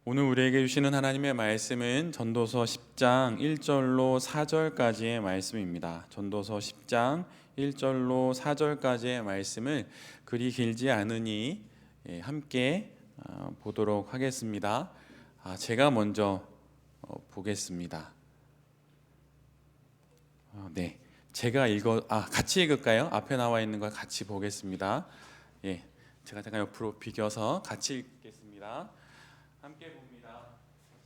오늘 우리에게 주시는 하나님의 말씀은 전도서 10장 1절로 4절까지의 말씀입니다. 전도서 10장 1절로 4절까지의 말씀을 그리 길지 않으니 함께 보도록 하겠습니다. 제가 먼저 보겠습니다. 네, 같이 읽을까요? 앞에 나와 있는 걸 같이 보겠습니다. 제가 잠깐 옆으로 비겨서 같이 읽겠습니다. 함께 봅니다.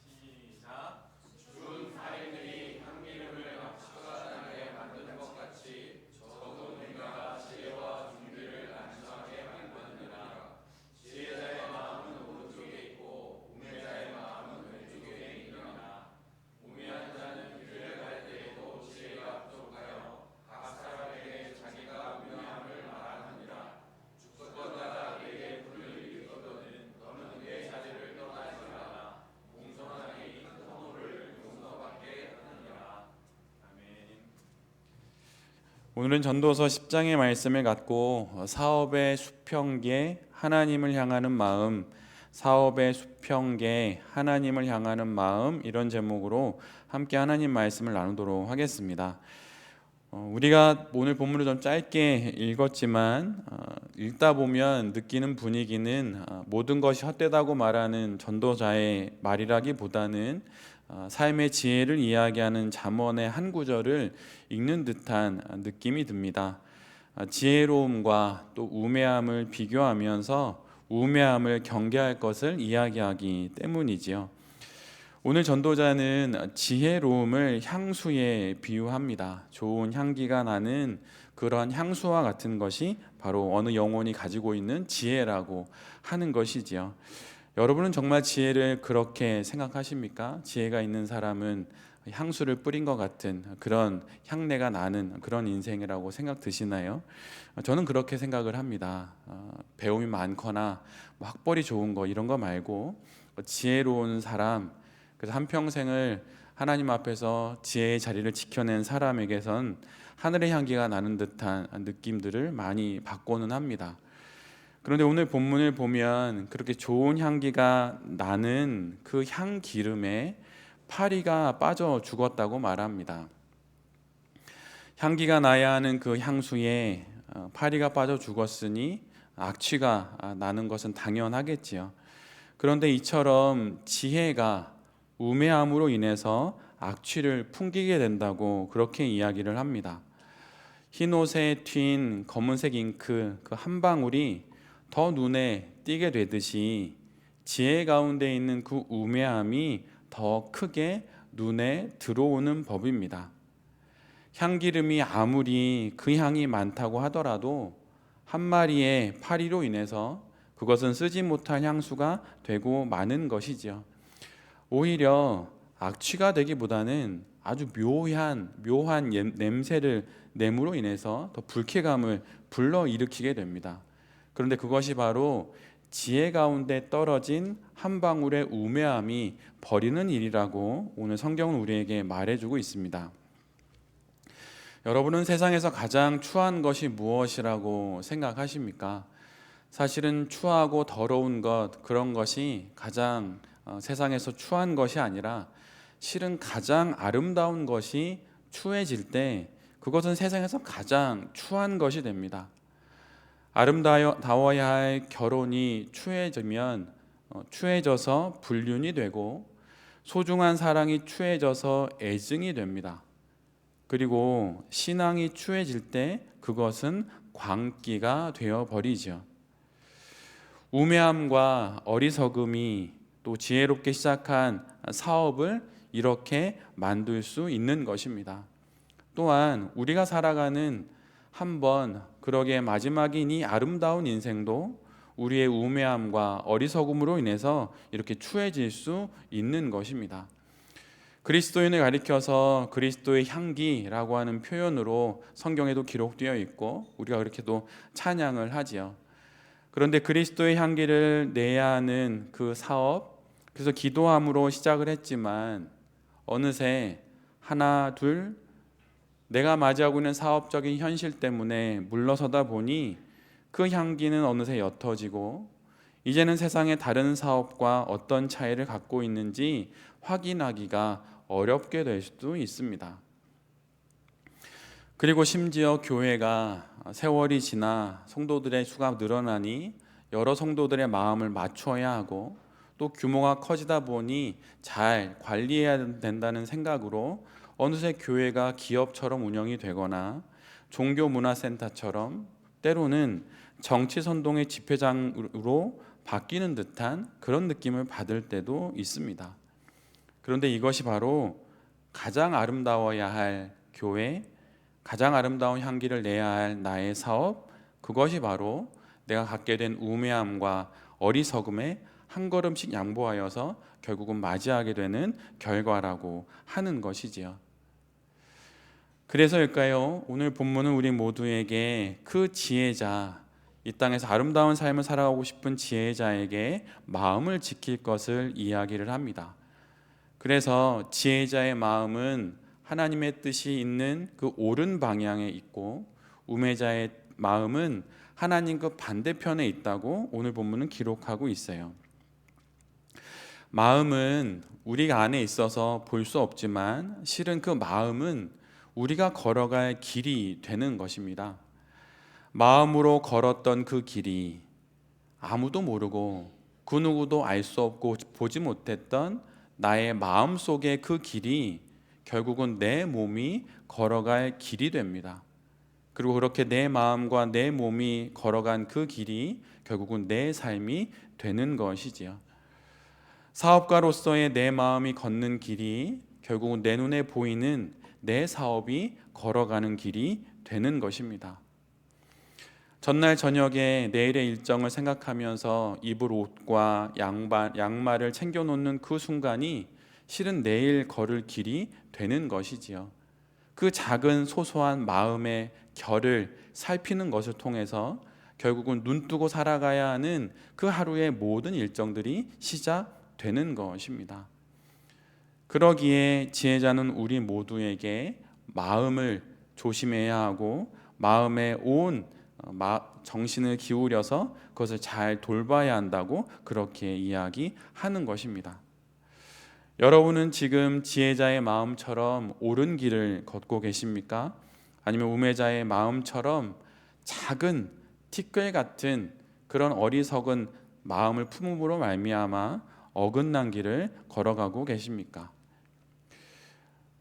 시작. 준 사람들이 한 기름을 압축하게 만드는 것 같이 저도 우리가 지혜와 준비를 안전하게 만드느니라. 지혜자의 마음은 오른쪽에 있고 우매자의 마음은 왼쪽에 있느니라. 우매한 자는 길을 갈 때에도 지혜가 부족하여 각 사람에게 자기가 우매함을 말하느니라. 주권자가 내게 불을 일으키거든 너는 내 자리를 떠나지 마라. 공손하게 큰 터널을 용서받게 하느니라. 아멘. 오늘은 전도서 10장의 말씀을 갖고 사업의 수평계 하나님을 향하는 마음, 사업의 수평계 하나님을 향하는 마음, 이런 제목으로 함께 하나님 말씀을 나누도록 하겠습니다. 우리가 오늘 본문을 좀 짧게 읽었지만 읽다 보면 느끼는 분위기는 모든 것이 헛되다고 말하는 전도자의 말이라기보다는 삶의 지혜를 이야기하는 잠언의 한 구절을 읽는 듯한 느낌이 듭니다. 지혜로움과 또 우매함을 비교하면서 우매함을 경계할 것을 이야기하기 때문이지요. 오늘 전도자는 지혜로움을 향수에 비유합니다. 좋은 향기가 나는 그런 향수와 같은 것이 바로 어느 영혼이 가지고 있는 지혜라고 하는 것이지요. 여러분은 정말 지혜를 그렇게 생각하십니까? 지혜가 있는 사람은 향수를 뿌린 것 같은 그런 향내가 나는 그런 인생이라고 생각 드시나요? 저는 그렇게 생각을 합니다. 배움이 많거나 학벌이 좋은 거 이런 거 말고 지혜로운 사람, 그래서 한평생을 하나님 앞에서 지혜의 자리를 지켜낸 사람에게선 하늘의 향기가 나는 듯한 느낌들을 많이 받고는 합니다. 그런데 오늘 본문을 보면 그렇게 좋은 향기가 나는 그 향기름에 파리가 빠져 죽었다고 말합니다. 향기가 나야 하는 그 향수에 파리가 빠져 죽었으니 악취가 나는 것은 당연하겠지요. 그런데 이처럼 지혜가 우매함으로 인해서 악취를 풍기게 된다고 그렇게 이야기를 합니다. 흰 옷에 튄 검은색 잉크 그 한 방울이 더 눈에 띄게 되듯이 지혜 가운데 있는 그 우매함이 더 크게 눈에 들어오는 법입니다. 향기름이 아무리 그 향이 많다고 하더라도 한 마리의 파리로 인해서 그것은 쓰지 못할 향수가 되고 마는 것이지요. 오히려 악취가 되기보다는 아주 묘한 냄새를 내므로 인해서 더 불쾌감을 불러일으키게 됩니다. 그런데 그것이 바로 지혜 가운데 떨어진 한 방울의 우매함이 버리는 일이라고 오늘 성경은 우리에게 말해주고 있습니다. 여러분은 세상에서 가장 추한 것이 무엇이라고 생각하십니까? 사실은 추하고 더러운 것, 그런 것이 가장 세상에서 추한 것이 아니라 실은 가장 아름다운 것이 추해질 때 그것은 세상에서 가장 추한 것이 됩니다. 아름다워야 할 결혼이 추해져서 불륜이 되고 소중한 사랑이 추해져서 애증이 됩니다. 그리고 신앙이 추해질 때 그것은 광기가 되어버리죠. 우매함과 어리석음이 또 지혜롭게 시작한 사업을 이렇게 만들 수 있는 것입니다. 또한 우리가 살아가는 한번 그러게 마지막이니 아름다운 인생도 우리의 우매함과 어리석음으로 인해서 이렇게 추해질 수 있는 것입니다. 그리스도인을 가리켜서 그리스도의 향기라고 하는 표현으로 성경에도 기록되어 있고 우리가 그렇게도 찬양을 하지요. 그런데 그리스도의 향기를 내야 하는 그 사업, 그래서 기도함으로 시작을 했지만 어느새 하나 둘 내가 맞이하고 있는 사업적인 현실 때문에 물러서다 보니 그 향기는 어느새 옅어지고 이제는 세상의 다른 사업과 어떤 차이를 갖고 있는지 확인하기가 어렵게 될 수도 있습니다. 그리고 심지어 교회가 세월이 지나 성도들의 수가 늘어나니 여러 성도들의 마음을 맞춰야 하고 또 규모가 커지다 보니 잘 관리해야 된다는 생각으로 어느새 교회가 기업처럼 운영이 되거나 종교문화센터처럼 때로는 정치선동의 집회장으로 바뀌는 듯한 그런 느낌을 받을 때도 있습니다. 그런데 이것이 바로 가장 아름다워야 할 교회, 가장 아름다운 향기를 내야 할 나의 사업, 그것이 바로 내가 갖게 된 우매함과 어리석음에 한 걸음씩 양보하여서 결국은 맞이하게 되는 결과라고 하는 것이지요. 그래서일까요? 오늘 본문은 우리 모두에게 그 지혜자, 이 땅에서 아름다운 삶을 살아가고 싶은 지혜자에게 마음을 지킬 것을 이야기를 합니다. 그래서 지혜자의 마음은 하나님의 뜻이 있는 그 옳은 방향에 있고 우매자의 마음은 하나님 그 반대편에 있다고 오늘 본문은 기록하고 있어요. 마음은 우리가 안에 있어서 볼 수 없지만 실은 그 마음은 우리가 걸어갈 길이 되는 것입니다. 마음으로 걸었던 그 길이 아무도 모르고 그 누구도 알 수 없고 보지 못했던 나의 마음 속의 그 길이 결국은 내 몸이 걸어갈 길이 됩니다. 그리고 그렇게 내 마음과 내 몸이 걸어간 그 길이 결국은 내 삶이 되는 것이지요. 사업가로서의 내 마음이 걷는 길이 결국은 내 눈에 보이는 내 사업이 걸어가는 길이 되는 것입니다. 전날 저녁에 내일의 일정을 생각하면서 입을 옷과 양말을 챙겨놓는 그 순간이 실은 내일 걸을 길이 되는 것이지요. 그 작은 소소한 마음의 결을 살피는 것을 통해서 결국은 눈뜨고 살아가야 하는 그 하루의 모든 일정들이 시작되는 것입니다. 그러기에 지혜자는 우리 모두에게 마음을 조심해야 하고 마음에 온 정신을 기울여서 그것을 잘 돌봐야 한다고 그렇게 이야기하는 것입니다. 여러분은 지금 지혜자의 마음처럼 옳은 길을 걷고 계십니까? 아니면 우매자의 마음처럼 작은 티끌 같은 그런 어리석은 마음을 품음으로 말미암아 어긋난 길을 걸어가고 계십니까?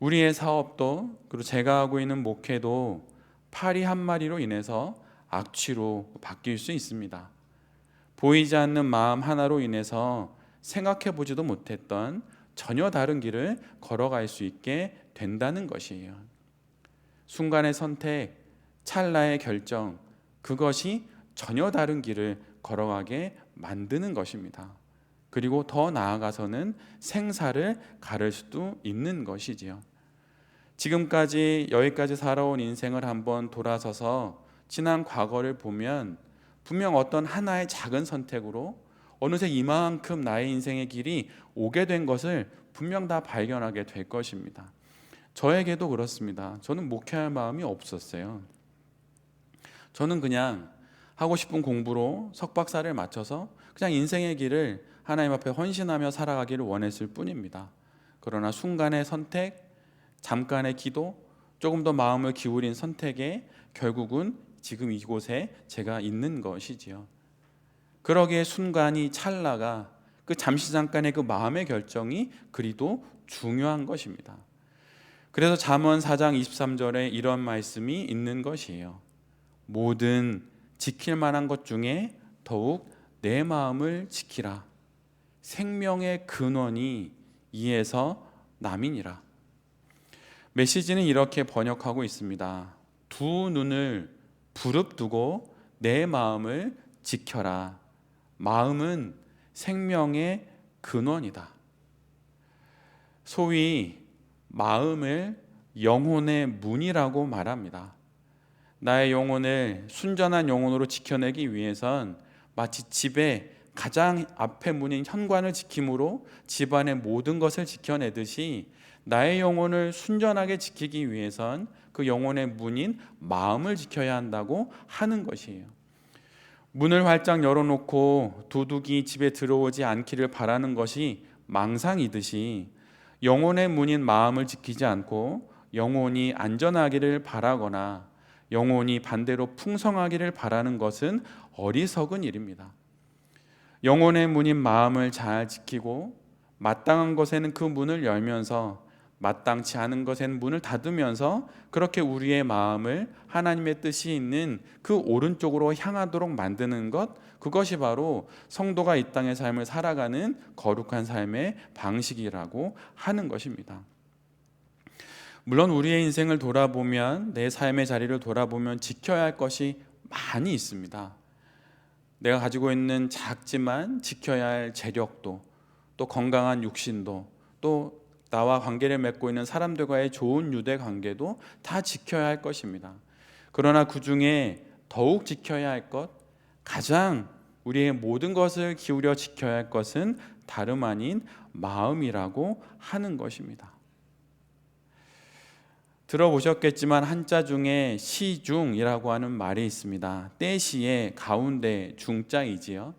우리의 사업도 그리고 제가 하고 있는 목회도 파리 한 마리로 인해서 악취로 바뀔 수 있습니다. 보이지 않는 마음 하나로 인해서 생각해 보지도 못했던 전혀 다른 길을 걸어갈 수 있게 된다는 것이에요. 순간의 선택, 찰나의 결정, 그것이 전혀 다른 길을 걸어가게 만드는 것입니다. 그리고 더 나아가서는 생사를 가를 수도 있는 것이지요. 지금까지 여기까지 살아온 인생을 한번 돌아서서 지난 과거를 보면 분명 어떤 하나의 작은 선택으로 어느새 이만큼 나의 인생의 길이 오게 된 것을 분명 다 발견하게 될 것입니다. 저에게도 그렇습니다. 저는 목회할 마음이 없었어요. 저는 그냥 하고 싶은 공부로 석박사를 마쳐서 그냥 인생의 길을 하나님 앞에 헌신하며 살아가기를 원했을 뿐입니다. 그러나 순간의 선택, 잠깐의 기도, 조금 더 마음을 기울인 선택에 결국은 지금 이곳에 제가 있는 것이지요. 그러기에 순간이 찰나가 그 잠시 잠깐의 그 마음의 결정이 그리도 중요한 것입니다. 그래서 잠언 4장 23절에 이런 말씀이 있는 것이에요. 모든 지킬 만한 것 중에 더욱 내 마음을 지키라. 생명의 근원이 이에서 남이니라. 메시지는 이렇게 번역하고 있습니다. 두 눈을 부릅뜨고 내 마음을 지켜라. 마음은 생명의 근원이다. 소위 마음을 영혼의 문이라고 말합니다. 나의 영혼을 순전한 영혼으로 지켜내기 위해선 마치 집의 가장 앞에 문인 현관을 지킴으로 집안의 모든 것을 지켜내듯이 나의 영혼을 순전하게 지키기 위해선 그 영혼의 문인 마음을 지켜야 한다고 하는 것이에요. 문을 활짝 열어놓고 도둑이 집에 들어오지 않기를 바라는 것이 망상이듯이 영혼의 문인 마음을 지키지 않고 영혼이 안전하기를 바라거나 영혼이 반대로 풍성하기를 바라는 것은 어리석은 일입니다. 영혼의 문인 마음을 잘 지키고 마땅한 것에는 그 문을 열면서 마땅치 않은 것에는 문을 닫으면서 그렇게 우리의 마음을 하나님의 뜻이 있는 그 오른쪽으로 향하도록 만드는 것, 그것이 바로 성도가 이 땅의 삶을 살아가는 거룩한 삶의 방식이라고 하는 것입니다. 물론 우리의 인생을 돌아보면, 내 삶의 자리를 돌아보면 지켜야 할 것이 많이 있습니다. 내가 가지고 있는 작지만 지켜야 할 재력도, 또 건강한 육신도, 또 나와 관계를 맺고 있는 사람들과의 좋은 유대 관계도 다 지켜야 할 것입니다. 그러나 그 중에 더욱 지켜야 할 것, 가장 우리의 모든 것을 기울여 지켜야 할 것은 다름 아닌 마음이라고 하는 것입니다. 들어보셨겠지만 한자 중에 시중이라고 하는 말이 있습니다. 때시의 가운데 중자이지요.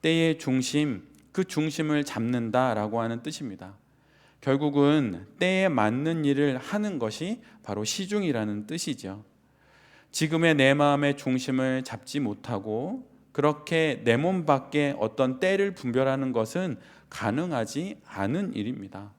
때의 중심, 그 중심을 잡는다라고 하는 뜻입니다. 결국은 때에 맞는 일을 하는 것이 바로 시중이라는 뜻이죠. 지금의 내 마음의 중심을 잡지 못하고 그렇게 내 몸 밖에 어떤 때를 분별하는 것은 가능하지 않은 일입니다.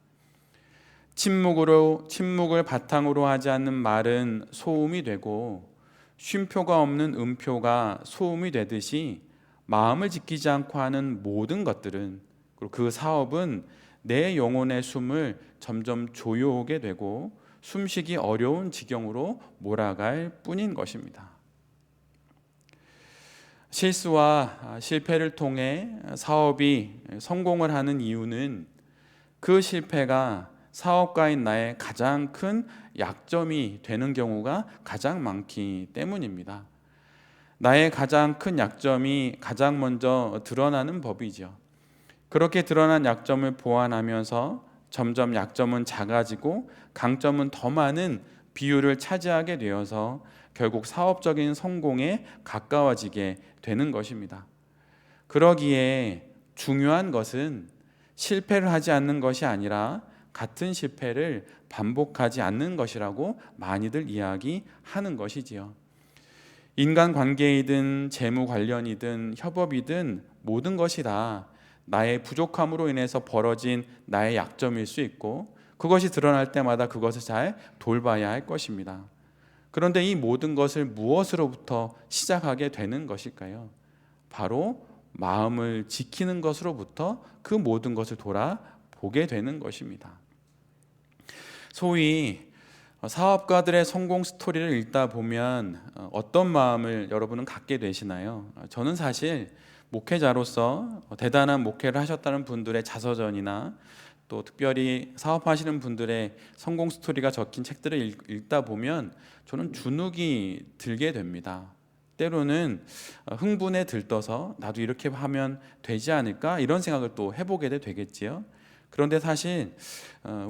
침묵을 바탕으로 하지 않는 말은 소음이 되고 쉼표가 없는 음표가 소음이 되듯이 마음을 지키지 않고 하는 모든 것들은, 그리고 그 사업은 내 영혼의 숨을 점점 조여오게 되고 숨쉬기 어려운 지경으로 몰아갈 뿐인 것입니다. 실수와 실패를 통해 사업이 성공을 하는 이유는 그 실패가 사업가인 나의 가장 큰 약점이 되는 경우가 가장 많기 때문입니다. 나의 가장 큰 약점이 가장 먼저 드러나는 법이죠. 그렇게 드러난 약점을 보완하면서 점점 약점은 작아지고 강점은 더 많은 비율을 차지하게 되어서 결국 사업적인 성공에 가까워지게 되는 것입니다. 그러기에 중요한 것은 실패를 하지 않는 것이 아니라 같은 실패를 반복하지 않는 것이라고 많이들 이야기하는 것이지요. 인간 관계이든 재무 관련이든 협업이든 모든 것이 다 나의 부족함으로 인해서 벌어진 나의 약점일 수 있고, 그것이 드러날 때마다 그것을 잘 돌봐야 할 것입니다. 그런데 이 모든 것을 무엇으로부터 시작하게 되는 것일까요? 바로 마음을 지키는 것으로부터 그 모든 것을 돌아보게 되는 것입니다. 소위 사업가들의 성공 스토리를 읽다 보면 어떤 마음을 여러분은 갖게 되시나요? 저는 사실 목회자로서 대단한 목회를 하셨다는 분들의 자서전이나 또 특별히 사업하시는 분들의 성공 스토리가 적힌 책들을 읽다 보면 저는 주눅이 들게 됩니다. 때로는 흥분에 들떠서 나도 이렇게 하면 되지 않을까 이런 생각을 또 해보게 되겠지요. 그런데 사실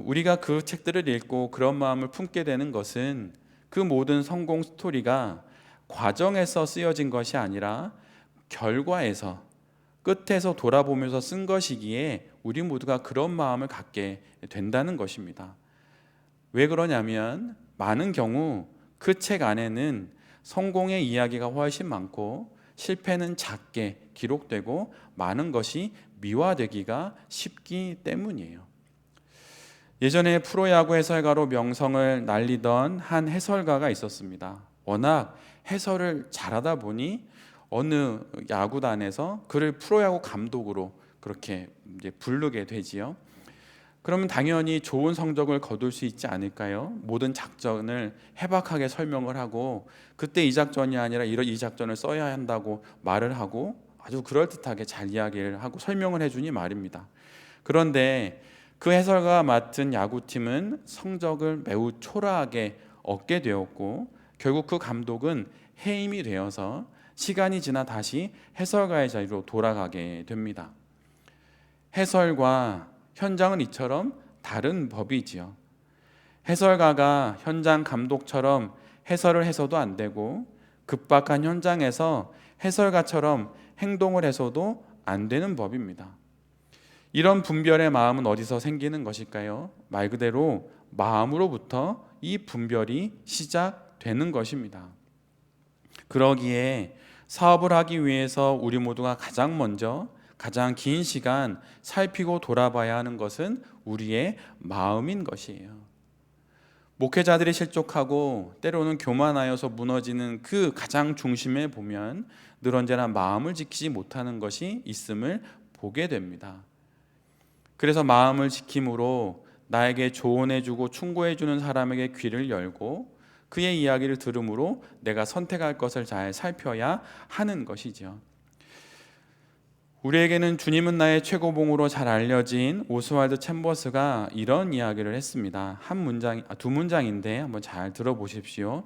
우리가 그 책들을 읽고 그런 마음을 품게 되는 것은 그 모든 성공 스토리가 과정에서 쓰여진 것이 아니라 결과에서, 끝에서 돌아보면서 쓴 것이기에 우리 모두가 그런 마음을 갖게 된다는 것입니다. 왜 그러냐면 많은 경우 그 책 안에는 성공의 이야기가 훨씬 많고 실패는 작게 기록되고 많은 것이 미화되기가 쉽기 때문이에요. 예전에 프로야구 해설가로 명성을 날리던 한 해설가가 있었습니다. 워낙 해설을 잘하다 보니 어느 야구단에서 그를 프로야구 감독으로 그렇게 이제 부르게 되지요. 그러면 당연히 좋은 성적을 거둘 수 있지 않을까요? 모든 작전을 해박하게 설명을 하고 그때 이 작전이 아니라 이 작전을 써야 한다고 말을 하고 아주 그럴듯하게 잘 이야기를 하고 설명을 해주니 말입니다. 그런데 그 해설가가 맡은 야구팀은 성적을 매우 초라하게 얻게 되었고 결국 그 감독은 해임이 되어서 시간이 지나 다시 해설가의 자리로 돌아가게 됩니다. 해설과 현장은 이처럼 다른 법이지요. 해설가가 현장 감독처럼 해설을 해서도 안 되고 급박한 현장에서 해설가처럼 행동을 해서도 안 되는 법입니다. 이런 분별의 마음은 어디서 생기는 것일까요? 말 그대로 마음으로부터 이 분별이 시작되는 것입니다. 그러기에 사업을 하기 위해서 우리 모두가 가장 먼저 가장 긴 시간 살피고 돌아봐야 하는 것은 우리의 마음인 것이에요. 목회자들이 실족하고 때로는 교만하여서 무너지는 그 가장 중심에 보면 늘 언제나 마음을 지키지 못하는 것이 있음을 보게 됩니다. 그래서 마음을 지킴으로 나에게 조언해주고 충고해주는 사람에게 귀를 열고 그의 이야기를 들음으로 내가 선택할 것을 잘 살펴야 하는 것이죠. 우리에게는 주님은 나의 최고봉으로 잘 알려진 오스왈드 챔버스가 이런 이야기를 했습니다. 두 문장인데 한번 잘 들어보십시오.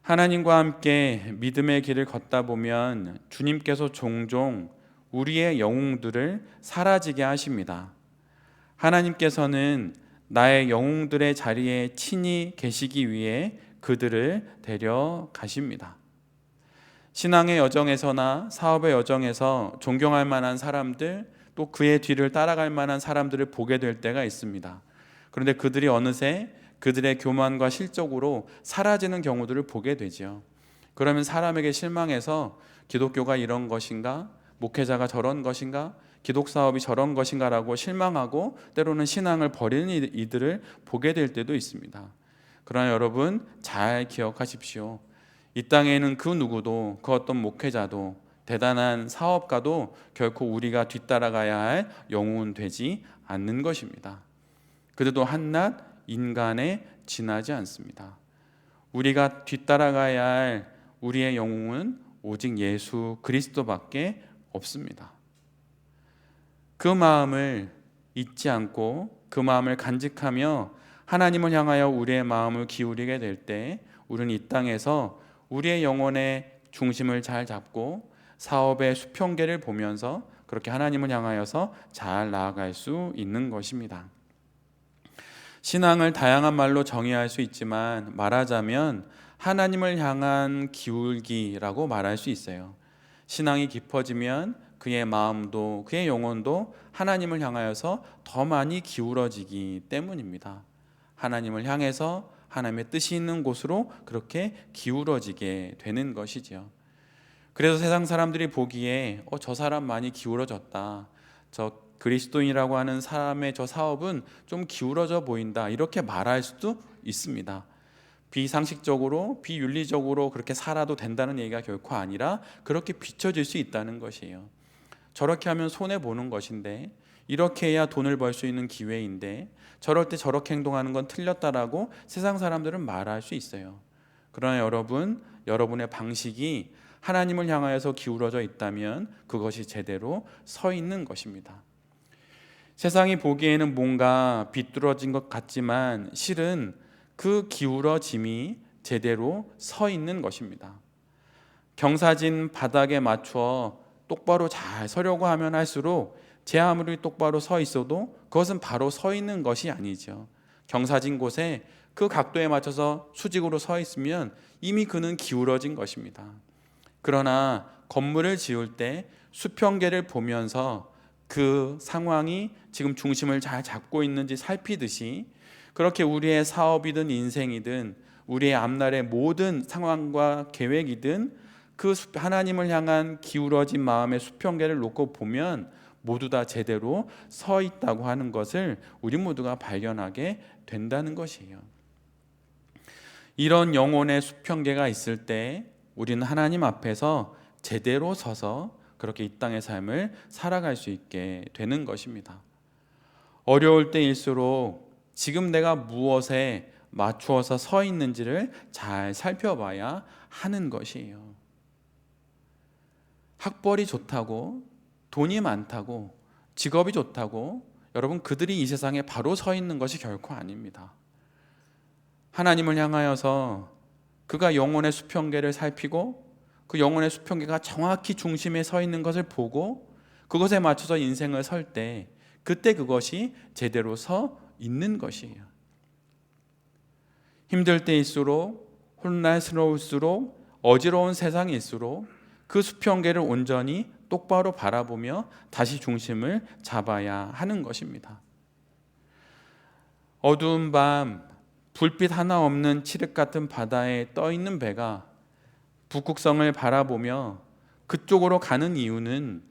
하나님과 함께 믿음의 길을 걷다 보면 주님께서 종종 우리의 영웅들을 사라지게 하십니다. 하나님께서는 나의 영웅들의 자리에 친히 계시기 위해 그들을 데려가십니다. 신앙의 여정에서나 사업의 여정에서 존경할 만한 사람들, 또 그의 뒤를 따라갈 만한 사람들을 보게 될 때가 있습니다. 그런데 그들이 어느새 그들의 교만과 실적으로 사라지는 경우들을 보게 되죠. 그러면 사람에게 실망해서 기독교가 이런 것인가? 목회자가 저런 것인가? 기독사업이 저런 것인가라고 실망하고 때로는 신앙을 버리는 이들을 보게 될 때도 있습니다. 그러나 여러분 잘 기억하십시오. 이 땅에는 그 누구도, 그 어떤 목회자도, 대단한 사업가도 결코 우리가 뒤따라가야 할 영웅은 되지 않는 것입니다. 그들도 한낱 인간에 지나지 않습니다. 우리가 뒤따라가야 할 우리의 영웅은 오직 예수 그리스도밖에 없습니다. 그 마음을 잊지 않고 그 마음을 간직하며 하나님을 향하여 우리의 마음을 기울이게 될 때 우리는 이 땅에서 우리의 영혼의 중심을 잘 잡고 사업의 수평계를 보면서 그렇게 하나님을 향하여서 잘 나아갈 수 있는 것입니다. 신앙을 다양한 말로 정의할 수 있지만 말하자면 하나님을 향한 기울기라고 말할 수 있어요. 신앙이 깊어지면 그의 마음도 그의 영혼도 하나님을 향하여서 더 많이 기울어지기 때문입니다. 하나님을 향해서 하나님의 뜻이 있는 곳으로 그렇게 기울어지게 되는 것이죠. 그래서 세상 사람들이 보기에 저 사람 많이 기울어졌다, 저 그리스도인이라고 하는 사람의 저 사업은 좀 기울어져 보인다, 이렇게 말할 수도 있습니다. 비상식적으로 비윤리적으로 그렇게 살아도 된다는 얘기가 결코 아니라 그렇게 비춰질 수 있다는 것이에요. 저렇게 하면 손해보는 것인데, 이렇게 해야 돈을 벌 수 있는 기회인데 저럴 때 저렇게 행동하는 건 틀렸다라고 세상 사람들은 말할 수 있어요. 그러나 여러분의 방식이 하나님을 향하여서 기울어져 있다면 그것이 제대로 서 있는 것입니다. 세상이 보기에는 뭔가 비뚤어진 것 같지만 실은 그 기울어짐이 제대로 서 있는 것입니다. 경사진 바닥에 맞춰 똑바로 잘 서려고 하면 할수록 제 아무리 똑바로 서 있어도 그것은 바로 서 있는 것이 아니죠. 경사진 곳에 그 각도에 맞춰서 수직으로 서 있으면 이미 그는 기울어진 것입니다. 그러나 건물을 지을 때 수평계를 보면서 그 상황이 지금 중심을 잘 잡고 있는지 살피듯이 그렇게 우리의 사업이든 인생이든 우리의 앞날의 모든 상황과 계획이든 그 하나님을 향한 기울어진 마음의 수평계를 놓고 보면 모두 다 제대로 서 있다고 하는 것을 우리 모두가 발견하게 된다는 것이에요. 이런 영혼의 수평계가 있을 때 우리는 하나님 앞에서 제대로 서서 그렇게 이 땅의 삶을 살아갈 수 있게 되는 것입니다. 어려울 때일수록 지금 내가 무엇에 맞추어서 서 있는지를 잘 살펴봐야 하는 것이에요. 학벌이 좋다고, 돈이 많다고, 직업이 좋다고 여러분 그들이 이 세상에 바로 서 있는 것이 결코 아닙니다. 하나님을 향하여서 그가 영혼의 수평계를 살피고 그 영혼의 수평계가 정확히 중심에 서 있는 것을 보고 그것에 맞춰서 인생을 설 때 그때 그것이 제대로 서 있는 것이에요. 힘들 때일수록, 혼란스러울수록, 어지러운 세상일수록 그 수평계를 온전히 똑바로 바라보며 다시 중심을 잡아야 하는 것입니다. 어두운 밤 불빛 하나 없는 칠흑 같은 바다에 떠 있는 배가 북극성을 바라보며 그쪽으로 가는 이유는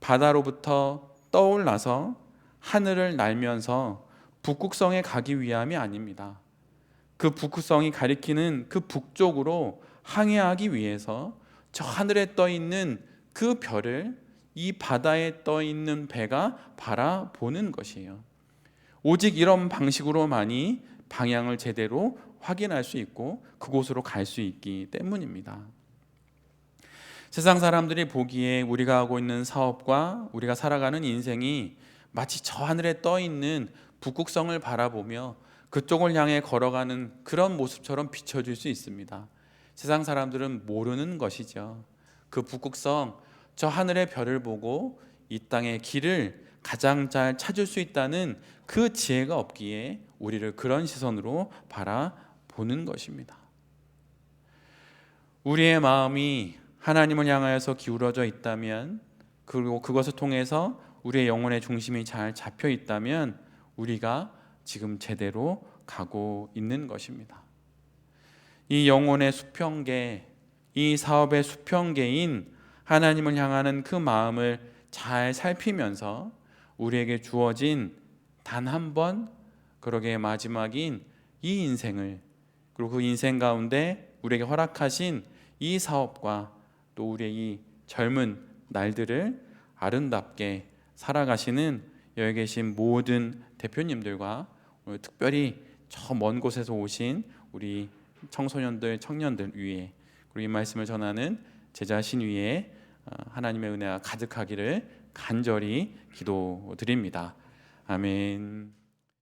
바다로부터 떠올라서 하늘을 날면서 북극성에 가기 위함이 아닙니다. 그 북극성이 가리키는 그 북쪽으로 항해하기 위해서 저 하늘에 떠 있는 그 별을 이 바다에 떠 있는 배가 바라보는 것이에요. 오직 이런 방식으로만이 방향을 제대로 확인할 수 있고 그곳으로 갈 수 있기 때문입니다. 세상 사람들이 보기에 우리가 하고 있는 사업과 우리가 살아가는 인생이 마치 저 하늘에 떠 있는 북극성을 바라보며 그쪽을 향해 걸어가는 그런 모습처럼 비춰질 수 있습니다. 세상 사람들은 모르는 것이죠. 그 북극성, 저 하늘의 별을 보고 이 땅의 길을 가장 잘 찾을 수 있다는 그 지혜가 없기에 우리를 그런 시선으로 바라보는 것입니다. 우리의 마음이 하나님을 향하여서 기울어져 있다면, 그리고 그것을 통해서 우리의 영혼의 중심이 잘 잡혀 있다면 우리가 지금 제대로 가고 있는 것입니다. 이 영혼의 수평계, 이 사업의 수평계인 하나님을 향하는 그 마음을 잘 살피면서 우리에게 주어진 단 한 번, 그러게 마지막인 이 인생을, 그리고 그 인생 가운데 우리에게 허락하신 이 사업과 또 우리의 이 젊은 날들을 아름답게 살아가시는 여기 계신 모든 대표님들과 오늘 특별히 저 먼 곳에서 오신 우리 청소년들, 청년들 위에, 그리고 이 말씀을 전하는 제 자신 위에 하나님의 은혜가 가득하기를 간절히 기도드립니다. 아멘.